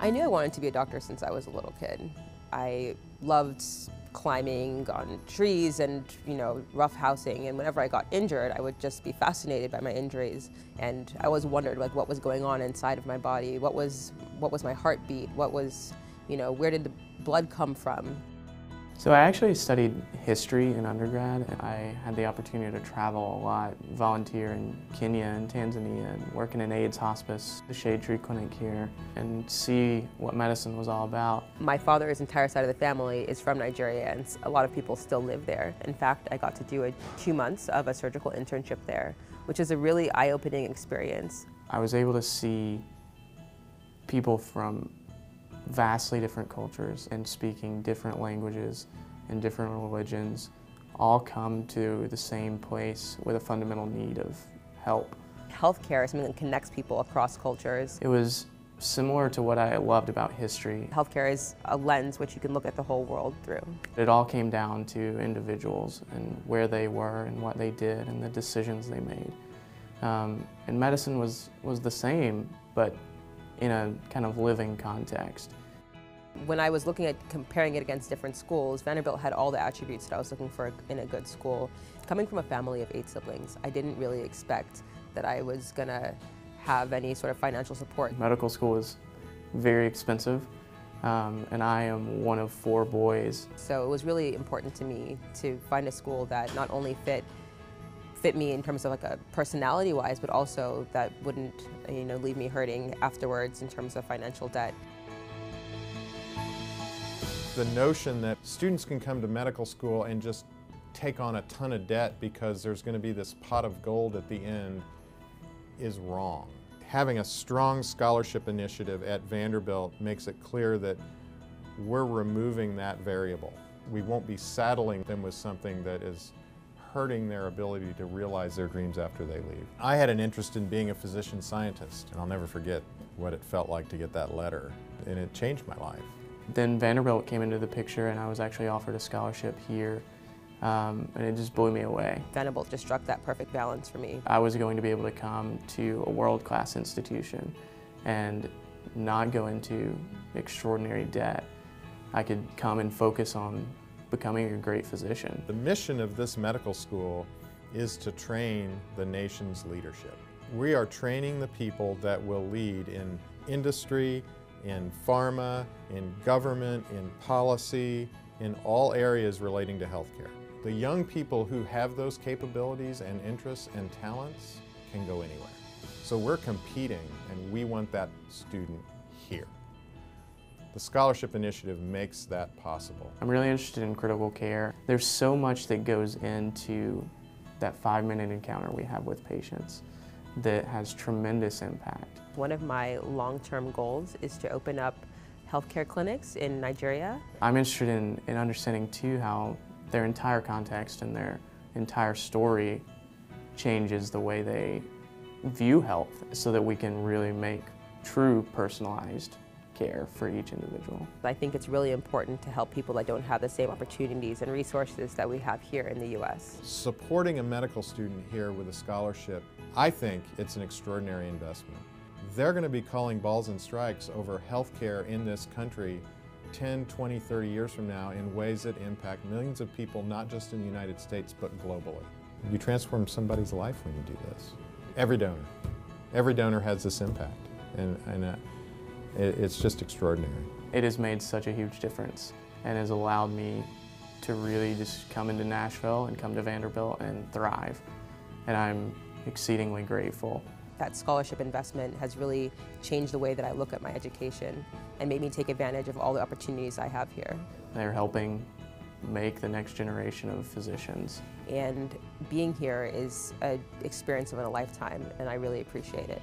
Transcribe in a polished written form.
I knew I wanted to be a doctor since I was a little kid. I loved climbing on trees and, rough housing, and whenever I got injured, I would just be fascinated by my injuries. And I always wondered what was going on inside of my body, what was my heartbeat, where did the blood come from? So I actually studied history in undergrad. I had the opportunity to travel a lot, volunteer in Kenya and Tanzania, and work in an AIDS hospice, the Shade Tree Clinic here, and see what medicine was all about. My father's entire side of the family is from Nigeria, and a lot of people still live there. In fact, I got to do 2 months of a surgical internship there, which is a really eye-opening experience. I was able to see people from vastly different cultures and speaking different languages and different religions all come to the same place with a fundamental need of help. Healthcare is something that connects people across cultures. It was similar to what I loved about history. Healthcare is a lens which you can look at the whole world through. It all came down to individuals and where they were and what they did and the decisions they made. And medicine was the same, but in a kind of living context. When I was looking at comparing it against different schools, Vanderbilt had all the attributes that I was looking for in a good school. Coming from a family of 8 siblings, I didn't really expect that I was going to have any sort of financial support. Medical school is very expensive, and I am one of 4 boys. So it was really important to me to find a school that not only fit me in terms of like a personality-wise, but also that wouldn't, leave me hurting afterwards in terms of financial debt. The notion that students can come to medical school and just take on a ton of debt because there's going to be this pot of gold at the end is wrong. Having a strong scholarship initiative at Vanderbilt makes it clear that we're removing that variable. We won't be saddling them with something that is hurting their ability to realize their dreams after they leave. I had an interest in being a physician scientist, and I'll never forget what it felt like to get that letter, and it changed my life. Then Vanderbilt came into the picture and I was actually offered a scholarship here, and it just blew me away. Vanderbilt just struck that perfect balance for me. I was going to be able to come to a world-class institution and not go into extraordinary debt. I could come and focus on becoming a great physician. The mission of this medical school is to train the nation's leadership. We are training the people that will lead in industry, in pharma, in government, in policy, in all areas relating to healthcare. The young people who have those capabilities and interests and talents can go anywhere. So we're competing, and we want that student here. The scholarship initiative makes that possible. I'm really interested in critical care. There's so much that goes into that 5-minute encounter we have with patients that has tremendous impact. One of my long-term goals is to open up healthcare clinics in Nigeria. I'm interested in understanding too how their entire context and their entire story changes the way they view health so that we can really make true personalized care for each individual. I think it's really important to help people that don't have the same opportunities and resources that we have here in the U.S. Supporting a medical student here with a scholarship, I think it's an extraordinary investment. They're going to be calling balls and strikes over healthcare in this country 10, 20, 30 years from now in ways that impact millions of people, not just in the United States, but globally. You transform somebody's life when you do this. Every donor has this impact, and it's just extraordinary. It has made such a huge difference and has allowed me to really just come into Nashville and come to Vanderbilt and thrive. And I'm exceedingly grateful. That scholarship investment has really changed the way that I look at my education and made me take advantage of all the opportunities I have here. They're helping make the next generation of physicians. And being here is an experience of a lifetime, and I really appreciate it.